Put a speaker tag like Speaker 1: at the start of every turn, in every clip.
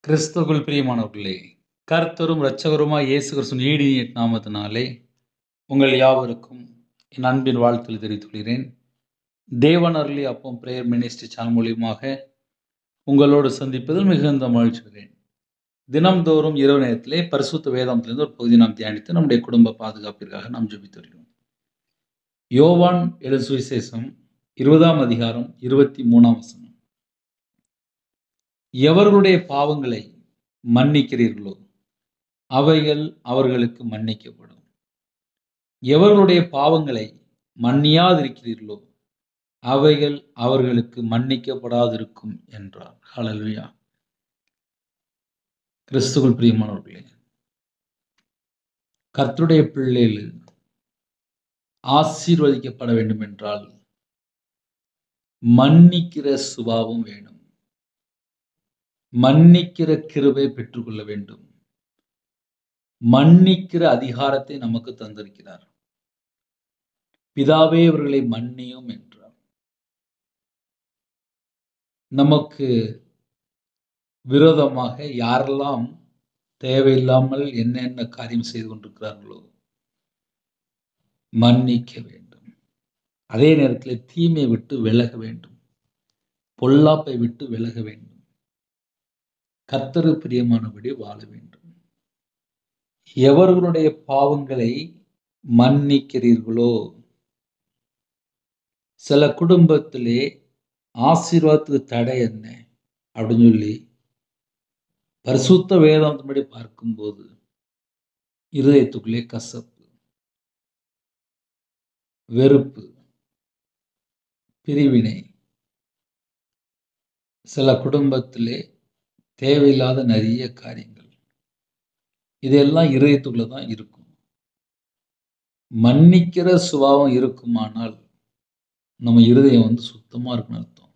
Speaker 1: கிறிஸ்துவுக்குள் பிரியமானவர்களே, கர்த்தரும் இரட்சகருமாய் இயேசு கிறிஸ்துவின் ஈடிய நாமத்தினாலே உங்கள் யாவருக்கும் என் அன்பின் வாழ்த்துக்களை தெரிவித்துக் கொள்கிறேன். தேவன் அருளிய அப்பம் பிரேயர் மினிஸ்ட்ரி சேனல் மூலியமாக உங்களோடு சந்திப்பதில் மிகுந்த மகிழ்ச்சிகிறேன். தினம்தோறும் இரவு நேரத்திலே பரிசுத்த வேதாந்தத்திலிருந்து ஒரு பகுதி நாம் தியானித்து நம்முடைய குடும்ப பாதுகாப்பிற்காக நாம் ஜெபித்து வருகிறோம். யோவான் எழுதின சுவிசேஷம் 20ஆம் அதிகாரம் 23ஆம் வசனம். எவர்களுடைய பாவங்களை மன்னிக்கிறீர்களோ அவைகள் அவர்களுக்கு மன்னிக்கப்படும். எவர்களுடைய பாவங்களை மன்னியாதிருக்கிறீர்களோ அவைகள் அவர்களுக்கு மன்னிக்கப்படாதிருக்கும் என்றார். ஹல்லேலூயா. கிறிஸ்துவுக்குள் பிரியமானவர்களே, கர்த்தருடைய பிள்ளைகள் ஆசீர்வதிக்கப்பட வேண்டும் என்றால் மன்னிக்கிற சுபாவம் வேணும். மன்னிக்கிற கிருபை பெற்றுக்கொள்ள வேண்டும். மன்னிக்கிற அதிகாரத்தை நமக்கு தந்திருக்கிறார். பிதாவே இவர்களை மன்னியும் என்றார். நமக்கு விரோதமாக யாரெல்லாம் தேவையில்லாமல் என்னென்ன காரியம் செய்து கொண்டிருக்கிறார்களோ மன்னிக்க வேண்டும். அதே நேரத்தில் தீமை விட்டு விலக வேண்டும். பொல்லாப்பை விட்டு விலக வேண்டும். கர்த்தருக்கு பிரியமானபடி வாழ வேண்டும். எவர்களுடைய பாவங்களை மன்னிக்கிறீர்களோ, சில குடும்பத்திலே ஆசீர்வாதத்துக்கு தடை என்ன அப்படின்னு சொல்லி பரிசுத்த வேதாந்தப்படி பார்க்கும்போது இருதயத்துக்குள்ளே கசப்பு, வெறுப்பு, பிரிவினை, சில குடும்பத்திலே தேவையில்லாத நிறைய காரியங்கள், இதெல்லாம் இருதயத்துக்குள்ள தான் இருக்கும். மன்னிக்கிற சுபாவம் இருக்குமானால் நம்ம இருதயம் சுத்தமா இருக்குன்னு அர்த்தம்.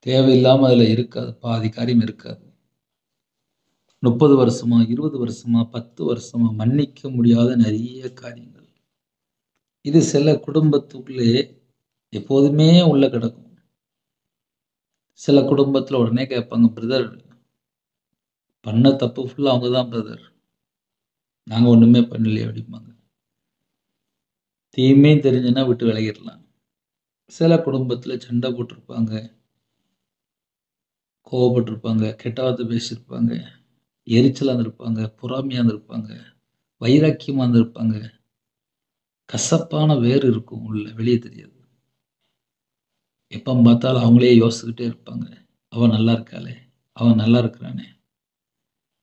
Speaker 1: தேவையில்லாம அதுல இருக்காது, பாதி காரியம் இருக்காது. 30 வருஷமா 20 வருஷமா 10 வருஷமா மன்னிக்க முடியாத நிறைய காரியங்கள், இது சில குடும்பத்துக்குள்ளே எப்போதுமே உள்ள கிடக்கும். சில குடும்பத்துல உடனே கேட்பாங்க, பிரதர் பண்ண தப்பு ஃபுல்லா அவங்க தான் பிரதர், நாங்க ஒண்ணுமே பண்ணலையே அப்படிம்பாங்க. தீமையும் தெரிஞ்சுன்னா விட்டு விலகிடலாம். சில குடும்பத்துல சண்டை போட்டிருப்பாங்க, கோவப்பட்டிருப்பாங்க, கெட்ட வார்த்தை பேசியிருப்பாங்க, எரிச்சலா இருந்திருப்பாங்க, பொறாமையா இருந்திருப்பாங்க, வைராக்கியமா இருந்திருப்பாங்க. கசப்பான வேறு இருக்கும் உள்ள, வெளியே தெரியாது. எப்ப பார்த்தாலும் அவங்களே யோசிச்சுக்கிட்டே இருப்பாங்க. அவன் நல்லா இருக்காளே, அவன் நல்லா இருக்கிறானே,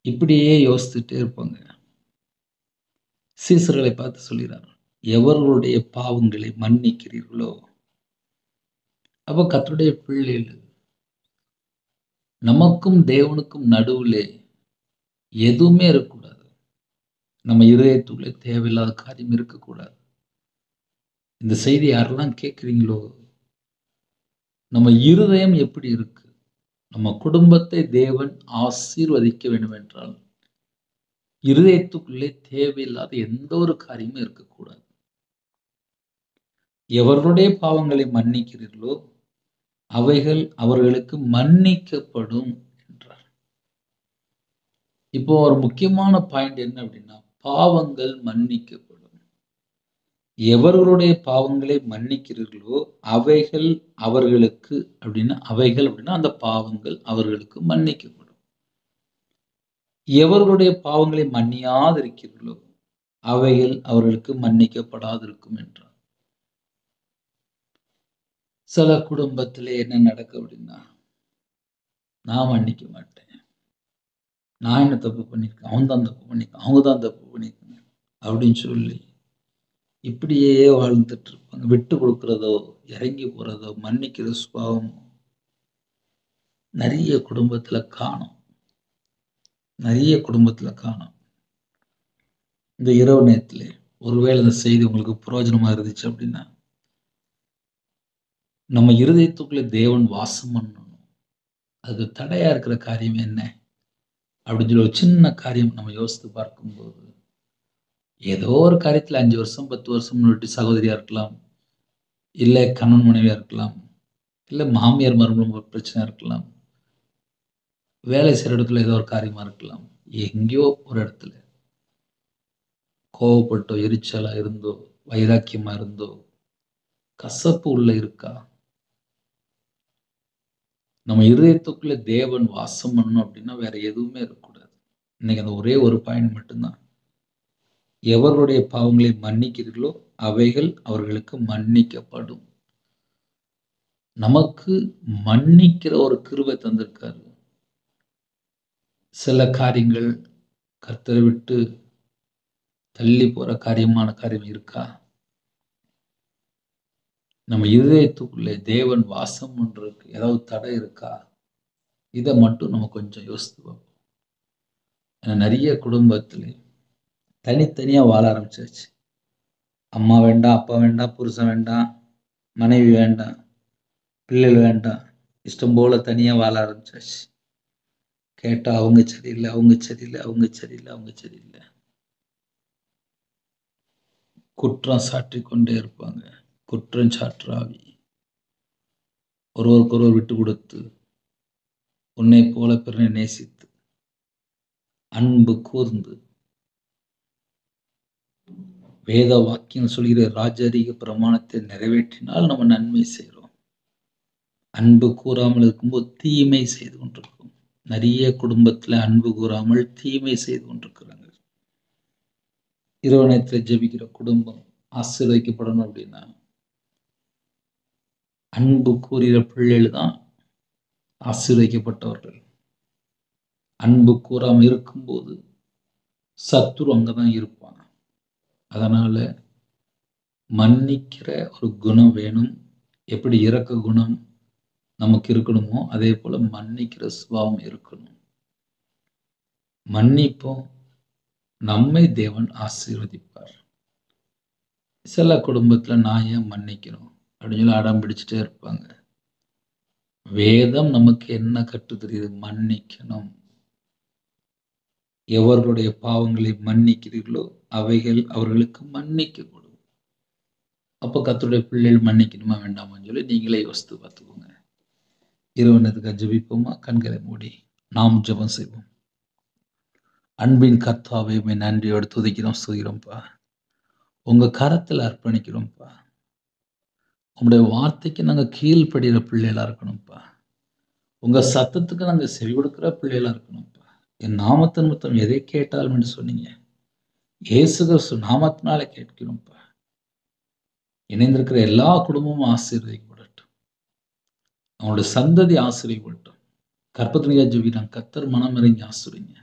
Speaker 1: இப்படியே யோசிச்சுட்டே இருப்பாங்க. சீசர்களை பார்த்து சொல்கிறார், எவர்களுடைய பாவங்களை மன்னிக்கிறீர்களோ. அப்ப கர்த்தருடைய பிள்ளைகள், நமக்கும் தேவனுக்கும் நடுவுலே எதுவுமே இருக்கக்கூடாது. நம்ம இருதயத்துக்குள்ளே தேவையில்லாத காரியம் இருக்கக்கூடாது. இந்த செய்தி யாரெல்லாம் கேட்குறீங்களோ, நம்ம இருதயம் எப்படி இருக்கு, நம்ம குடும்பத்தை தேவன் ஆசீர்வதிக்க வேண்டும் என்றால் இருதயத்துக்குள்ளே தேவையில்லாத எந்த ஒரு காரியமும் இருக்கக்கூடாது. எவர்களுடைய பாவங்களை மன்னிக்கிறீர்களோ அவைகள் அவர்களுக்கு மன்னிக்கப்படும் என்றார். இப்போ ஒரு முக்கியமான பாயிண்ட் என்ன அப்படின்னா, பாவங்கள் மன்னிக்கப்படும். எவர்களுடைய பாவங்களை மன்னிக்கிறீர்களோ அவைகள் அவர்களுக்கு அப்படின்னா, அவைகள் அப்படின்னா அந்த பாவங்கள் அவர்களுக்கு மன்னிக்கப்படும். எவர்களுடைய பாவங்களை மன்னியாதிருக்கிறீர்களோ அவைகள் அவர்களுக்கு மன்னிக்கப்படாதிருக்கும் என்றார். சில குடும்பத்திலே என்ன நடக்கும் அப்படின்னா, நான் மன்னிக்க மாட்டேன், நான் என்ன தப்பு பண்ணியிருக்கேன், அவன் தான் தப்பு பண்ணியிருக்கான், அவங்க தான் தப்பு பண்ணியிருக்காங்க அப்படின்னு சொல்லி இப்படியே வாழ்ந்துட்டு இருப்பாங்க. விட்டு கொடுக்கிறதோ, இறங்கி போறதோ, மன்னிக்கிற சுபாவமோ நிறைய குடும்பத்துல காணும். நிறைய குடும்பத்துல காணும். இந்த இரவு நேரத்திலே ஒருவேளை இந்த செய்தி உங்களுக்கு பிரயோஜனமா இருந்துச்சு அப்படின்னா, நம்ம இருதயத்துக்குள்ளே தேவன் வாசம் பண்ணணும். அதுக்கு தடையா இருக்கிற காரியம் என்ன அப்படின்னு சொல்லி ஒரு சின்ன காரியம் நம்ம யோசித்து பார்க்கும்போது, ஏதோ ஒரு காரியத்துல 5 வருஷம் 10 வருஷம் முன்னாடி சகோதரியா இருக்கலாம், இல்லை கணவன் மனைவியா இருக்கலாம், இல்லை மாமியார் மருமகள் பிரச்சனை இருக்கலாம், வேலை செய்கிற இடத்துல ஏதோ ஒரு காரியமாக இருக்கலாம். எங்கேயோ ஒரு இடத்துல கோவப்பட்டோ, எரிச்சலா இருந்தோ, வைராக்கியமா இருந்தோ, கசப்பு உள்ள இருக்கா? நம்ம இருதயத்துக்குள்ள தேவன் வாசம் பண்ணணும் அப்படின்னா வேற எதுவுமே இருக்கக்கூடாது. இன்னைக்கு அந்த ஒரே ஒரு பாயிண்ட் மட்டும்தான். எவர்களுடைய பாவங்களை மன்னிக்கிறீர்களோ அவைகள் அவர்களுக்கு மன்னிக்கப்படும். நமக்கு மன்னிக்கிற ஒரு கிருபை தந்திருக்காரு. சில காரியங்கள் கர்த்தரை விட்டு தள்ளி போற காரியமான காரியம் இருக்கா? நம்ம இருதயத்துக்குள்ளே தேவன் வாசம் பண்றதுக்கு ஏதாவது தடை இருக்கா? இதை மட்டும் நம்ம கொஞ்சம் யோசித்து பார்ப்போம். ஏன்னா நிறைய குடும்பத்துல தனித்தனியா வாழ ஆரம்பிச்சாச்சு. அம்மா வேண்டாம், அப்பா வேண்டாம், புருஷன் வேண்டாம், மனைவி வேண்டாம், பிள்ளைகள் வேண்டாம், இஷ்டம் போல தனியா வாழ ஆரம்பிச்சாச்சு. கேட்டா அவங்க சரியில்லை, அவங்க சரியில்லை, அவங்க சரியில்லை, அவங்க சரியில்லை. குற்றம் சாற்றி கொண்டே இருப்பாங்க. குற்றம் சாற்றாவி. ஒருவருக்கு ஒருவர் விட்டு கொடுத்து, உன்னை போல பிறனை நேசித்து, அன்பு கூர்ந்து, வேத வாக்கியம் சொல்கிற ராஜரீக பிரமாணத்தை நிறைவேற்றினால் நம்ம நன்மை செய்கிறோம். அன்பு கூறாமல் இருக்கும்போது தீமை செய்து கொண்டிருக்கோம். நிறைய குடும்பத்துல அன்பு கூறாமல் தீமை செய்து கொண்டிருக்கிறாங்க. இரவு நேரத்தில் ஜெபிக்கிற குடும்பம் ஆசீர்வதிக்கப்படணும் அப்படின்னா அன்பு கூறுகிற பிள்ளைகள் தான் ஆசீர்வதிக்கப்பட்டவர்கள். அன்பு கூறாமல் இருக்கும்போது சத்துரு அங்கதான் இருப்பான். அதனால மன்னிக்கிற ஒரு குணம் வேணும். எப்படி இரக்க குணம் நமக்கு இருக்கணுமோ அதே போல மன்னிக்கிற சுபாவம் இருக்கணும். மன்னிப்போம், நம்மை தேவன் ஆசீர்வதிப்பார். சில குடும்பத்துல நான் ஏன் மன்னிக்கணும் அப்படின்னு சொல்லி அடம் பிடிச்சிட்டே இருப்பாங்க. வேதம் நமக்கு என்ன கற்று தெரியுது? மன்னிக்கணும். எவர்களுடைய பாவங்களை மன்னிக்கிறீர்களோ அவைகள் அவர்களுக்கு மன்னிக்கப்படும். அப்போ கர்த்தருடைய பிள்ளைகள் மன்னிக்கணுமா வேண்டாமான்னு சொல்லி நீங்களே யோசித்து பார்த்துக்கோங்க. இரவனதுக்கு ஜெபிப்போமா? கண்களை மூடி நாம் ஜெபம் செய்வோம். அன்பின் கர்த்தாவே, நன்றியோடு துதிக்கிறோம், சொல்கிறோம்ப்பா. உங்க கரத்துல அர்ப்பணிக்கிறோம்ப்பா. உங்களுடைய வார்த்தைக்கு நாங்க கீழ்ப்படுகிற பிள்ளைகளா இருக்கணும்ப்பா. உங்க சத்தத்துக்கு நாங்க செவி கொடுக்கிற பிள்ளைகளா இருக்கணும்ப்பா. என் நாமத்தின் நிமித்தம் எதை கேட்டாலும் என்று சொன்னீங்க. இயேசு கிறிஸ்து நாமத்தினால கேட்கிறோம்ப்பா. இணைந்திருக்கிற எல்லா குடும்பமும் ஆசீர்வதிக்கப்படட்டும். அவங்களுடைய சந்ததி ஆசீர்வதிக்கப்படட்டும். கற்பத்தினியா ஜெபிக்கிறாங்க, கர்த்தர் மனம் இறங்கி ஆசீர்வதிங்க.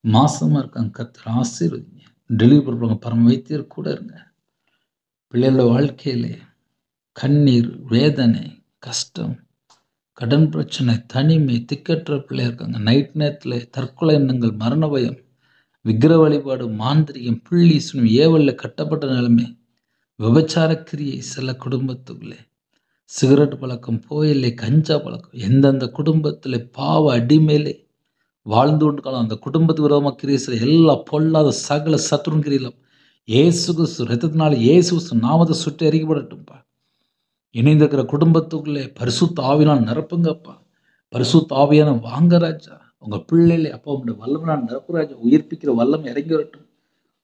Speaker 1: மாசமா இருக்காங்க, கர்த்தர் ஆசீர்வதிங்க. டெலிவரி பண்ணுறவங்க பரம வைத்தியர் கூட இருங்க. பிள்ளைகளோட வாழ்க்கையிலே கண்ணீர், வேதனை, கஷ்டம், கடன் பிரச்சனை, தனிமை, திக்கற்ற பிள்ளை இருக்காங்க. நைட் நேரத்தில் தற்கொலை எண்ணங்கள், மரண பயம், விக்கிர வழிபாடு, மாந்திரிகம், பிள்ளி சுனி, ஏவல்ல கட்டப்பட்ட நிலைமை, விபச்சார கிரியை, சில குடும்பத்துக்குள்ளே சிகரெட் பழக்கம், போயில்லை, கஞ்சா பழக்கம், எந்தெந்த குடும்பத்தில் பாவ அடிமையிலே வாழ்ந்து கொண்டிருக்கலாம் அந்த குடும்பத்துக்கு விரோதமாக கிரியை செய்ய எல்லா பொல்லாத சகல சத்துருன் கிரியலாம் இயேசு கிறிஸ்து ரத்தத்தினால இயேசு கிறிஸ்து நாமத்தை சுற்றி அறிக்கப்படட்டும்ப்பா. இணைந்திருக்கிற குடும்பத்துக்குள்ளே பரிசுத்த ஆவியால் நிரப்புங்கப்பா. பரிசுத்த ஆவியான வாங்க ராஜா. உங்க பிள்ளைகளே அப்பா உங்களுடைய வல்லமையான நிரப்பு ராஜா. உயிர்ப்பிக்கிற வல்லம் இறங்கி வரட்டும்.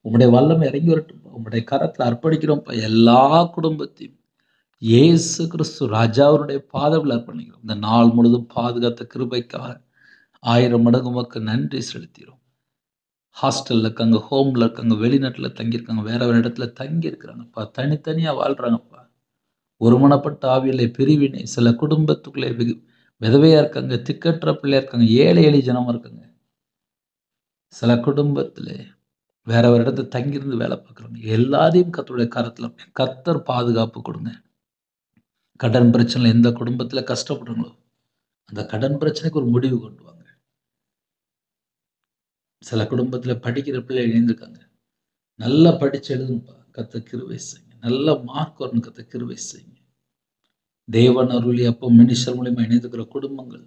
Speaker 1: உங்களுடைய வல்லம் இறங்கி வரட்டும். உங்களுடைய கரத்தில் அர்ப்பணிக்கிறோம்ப்பா. எல்லா குடும்பத்தையும் இயேசு கிறிஸ்து ராஜாவுடைய பாதவில் அர்ப்பணிக்கிறோம். இந்த நாள் முழுதும் பாதுகாத்த கிருபைக்காக 1000 மடங்கு உமக்கு நன்றி செலுத்திடும். ஹாஸ்டல்ல இருக்காங்க, ஹோம்ல இருக்காங்க, வெளிநாட்டில் தங்கியிருக்காங்க, வேற ஒரு இடத்துல தங்கி இருக்கிறாங்கப்பா. தனித்தனியா வாழ்றாங்கப்பா. ஒருமனப்பட்ட ஆவியிலே பிரிவினை, சில குடும்பத்துக்குள்ளே விதவையா இருக்காங்க, திக்கற்ற பிள்ளையா இருக்காங்க, ஏழை எளிய ஜனமா இருக்காங்க. சில குடும்பத்திலே வேற ஒரு இடத்துல தங்கியிருந்து வேலை பார்க்குறாங்க. எல்லாரையும் கர்த்தருடைய கரத்துல கர்த்தர் பாதுகாப்பு கொடுங்க. கடன் பிரச்சனை எந்த குடும்பத்துல கஷ்டப்படுறாங்களோ அந்த கடன் பிரச்சனைக்கு ஒரு முடிவு கொண்டு வாங்க. சில குடும்பத்துல படிக்கிற பிள்ளை இணைந்திருக்காங்க. நல்லா படிச்சு எழுதுங்கப்பா, கர்த்தர் கிருபை செய்யுங்க. நல்ல மார்க் வரணும், கர்த்தர் கிருபை செய்யுங்க. தேவன் அருளி அப்போ மினிஸ்டர் மூலியமா இணைந்திருக்கிற குடும்பங்கள்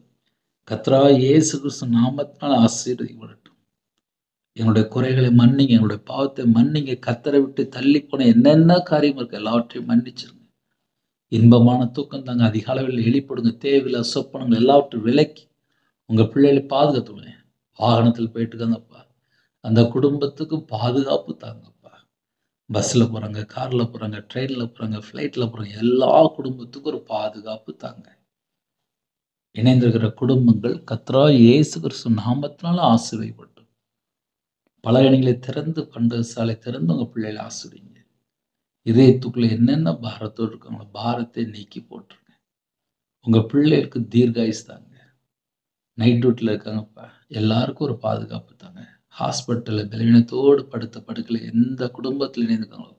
Speaker 1: கர்த்தராகிய இயேசு கிறிஸ்து நாமத்தினால் ஆசீர்வதிக்கப்படட்டும். எங்களுடைய குறைகளை மன்னிங்க, எங்களுடைய பாவத்தை மன்னிங்க. கர்த்தரை விட்டு தள்ளி போன என்னென்ன காரியம் இருக்கு எல்லாவற்றையும் மன்னிச்சிருங்க. இன்பமான தூக்கம் தாங்க, அதிக அளவில் எழுப்பிடுங்க. தேவையில்லை சொப்பனங்கள் எல்லாவற்றையும் விலக்கி உங்கள் பிள்ளைகளை பாதுகாத்துடுங்க. வாகனத்தில் போயிட்டுருக்காங்கப்பா, அந்த குடும்பத்துக்கு பாதுகாப்பு தாங்கப்பா. பஸ்ஸில் போகிறாங்க, காரில் போகிறாங்க, ட்ரெயினில் போகிறாங்க, ஃப்ளைட்டில் போகிறாங்க, எல்லா குடும்பத்துக்கும் ஒரு பாதுகாப்பு தாங்க. இணைந்திருக்கிற குடும்பங்கள் கர்த்தராகிய இயேசு கிறிஸ்து நாமத்தினால ஆசீர்வதிக்கப்படும். பலகணிகளை திறந்து, பண்டக சாலை திறந்து உங்கள் பிள்ளைகளை ஆசீர்வதிங்க. இதயத்துக்குள்ள என்னென்ன பாரத்தோடு இருக்காங்களோ பாரத்தை நீக்கி போட்டுருங்க. உங்கள் பிள்ளைகளுக்கு தீர்காயுஸ் தாங்க. நைட் டியூட்டியில் இருக்காங்கப்பா, எல்லாருக்கும் ஒரு பாதுகாப்பு தாங்க. ஹாஸ்பிட்டலில் பலவீனத்தோடு படுத்த படுக்கையில் எந்த குடும்பத்தில் இணைந்திருக்காங்களோ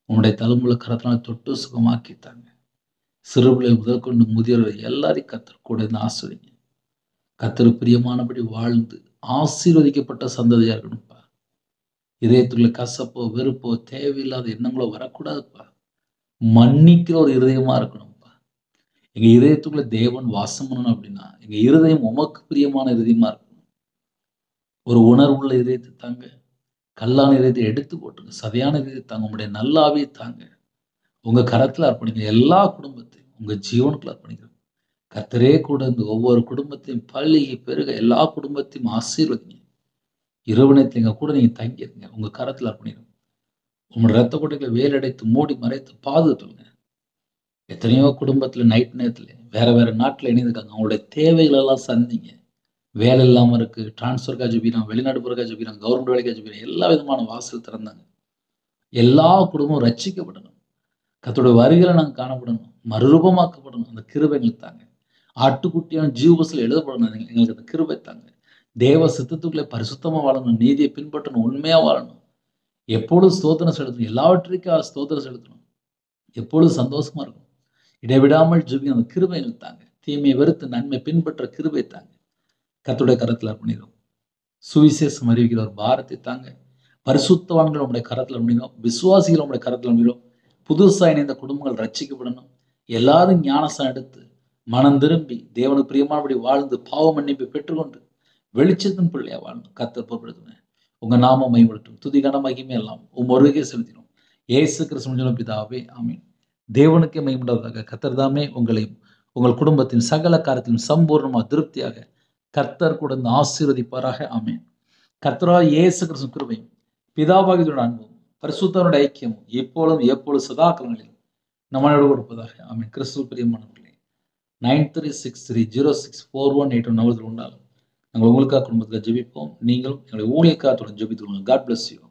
Speaker 1: உங்களுடைய தலைமுறை கரத்தினால் தொட்டு சுகமாக்கித்தாங்க. சிறுபிள்ளை முதல் கொண்டு முதியோர் எல்லாரையும் கர்த்தர் கூட இருந்து ஆசீர்வதிங்க. கர்த்தர் பிரியமானபடி வாழ்ந்து ஆசீர்வதிக்கப்பட்ட சந்ததியா இருக்கணும்ப்பா. இதயத்துக்குள்ள கசப்போ வெறுப்போ தேவையில்லாத எண்ணங்களோ வரக்கூடாதுப்பா. மன்னிக்கிற ஒரு இருதயமா இருக்கணும்ப்பா. எங்க இதயத்துக்குள்ள தேவன் வாசம் பண்ணணும் அப்படின்னா எங்க இருதயம் உமக்கு பிரியமான இருதயமா இருக்கணும். ஒரு உணர்வுள்ள இதயத்தை தாங்க. கல்லான இதயத்தை எடுத்து போட்டுங்க. சதையான இதயத்தை தாங்க. உங்களுடைய நல்ல ஆவியை தாங்க. உங்க கரத்துல அர்ப்பணிங்க. எல்லா குடும்பத்தையும் உங்க ஜீவனுக்குள்ள அர்ப்பணிக்கிறோம். கர்த்தரே கூட இருந்து ஒவ்வொரு குடும்பத்தையும் பள்ளியை பெருக எல்லா குடும்பத்தையும் ஆசீர்வதிங்க. இரவு நேரத்தில் எங்க கூட நீங்க தங்கிருங்க. உங்க கரத்துல அர்ப்பணிக்கிறோம். உங்களோட ரத்த கொட்டைகளை வேலடைத்து மூடி மறைத்து பாதுகாத்துங்க. எத்தனையோ குடும்பத்துல நைட் நேரத்துல வேற வேற நாட்டுல இணைந்திருக்காங்க. அவங்களுடைய தேவைகள் எல்லாம் சந்திங்க. வேலை இல்லாம இருக்கு, டிரான்ஸ்ஃபருக்காக ஜெபிக்கிறோம், வெளிநாடு போறதுக்காக ஜெபிக்கிறோம், கவர்மெண்ட் வேலைக்காக ஜெபிக்கிறோம், எல்லா விதமான வாசல் திறந்தாங்க. எல்லா குடும்பமும் ரட்சிக்கப்படணும். கர்த்தருடைய வருகையில நாங்க காணப்படணும், மறுரூபமாக்கப்படணும். அந்த கிருபை எங்களுக்கு தாங்க. ஆட்டுக்குட்டியான ஜீவபுஸ்தகத்துல எழுதப்படணும். எங்களுக்கு அந்த கிருபை தாங்க. தேவ சித்தத்துக்குள்ளே பரிசுத்தமா வாழணும், நீதியை பின்பற்றணும், உண்மையா வாழணும். எப்பொழுதும் ஸ்தோத்திரம் செலுத்தணும், எல்லாவற்றிற்கும் ஸ்தோத்திரம் செலுத்தணும். எப்பொழுதும் சந்தோஷமா இருக்கணும். இடைவிடாமல் ஜெபிக்கணும். அந்த கிருபை எங்களுக்கு தாங்க. தீமையை வெறுத்து நன்மை பின்பற்ற கிருபை தாங்க. கர்த்தருடைய கரத்துல அர்ப்பணிக்கிறோம். சுவிசேஷம் அறிவிக்கிற ஒரு பாரத்தை தாங்க. பரிசுத்தவான்கள் உங்களுடைய கரத்துல அர்ப்பணிக்கிறோம். விசுவாசிகள் உங்களுடைய கரத்துல அர்ப்பணிக்கிறோம். புதுசா இணைந்த குடும்பங்கள் ரட்சிக்கப்படணும். எல்லாரும் ஞானஸ்நானம் எடுத்து மனம் திரும்பி தேவனுக்கு பிரியமானபடி வாழ்ந்து பாவ மன்னிப்பை பெற்றுக்கொண்டு வெளிச்சத்தின் பிள்ளையா வாழணும். கர்த்தர் பொறுப்படுத்துங்க. உங்க நாமம் மகிமைப்படட்டும். துதி கன மகிமை எல்லாம் ஒருவருக்கே செலுத்தினோம். இயேசு கிறிஸ்துவின் பிதாவே ஆமென். தேவனுக்கே மகிமையுண்டாவதாக. கர்த்தர் தாமே உங்களையும் உங்கள் குடும்பத்தின் சகல காரியத்திலும் சம்பூர்ணமாக திருப்தியாக கர்த்தர் கூட இருந்து ஆசீர்வதிப்பாராக. ஆமென். கர்த்தராகிய இயேசு கிறிஸ்து கிருபையும் பிதாவாகிய அன்பும் பரிசுத்தருடைய ஐக்கியமும் எப்பொழுதும் எப்பொழுது சதா காலங்களிலும் நம்மளோடு கொடுப்பதாக. ஆமென். கிறிஸ்துவ பிரியமானவர்களே, 9363064181 நம்பரில் உண்டாலும் நாங்கள் உங்களுக்காக குடும்பத்தில் ஜெபிப்போம். நீங்களும் எங்களுடைய ஊழியக்காரத்துடன் ஜெபித்துக் கொள்ளுங்கள். God bless you.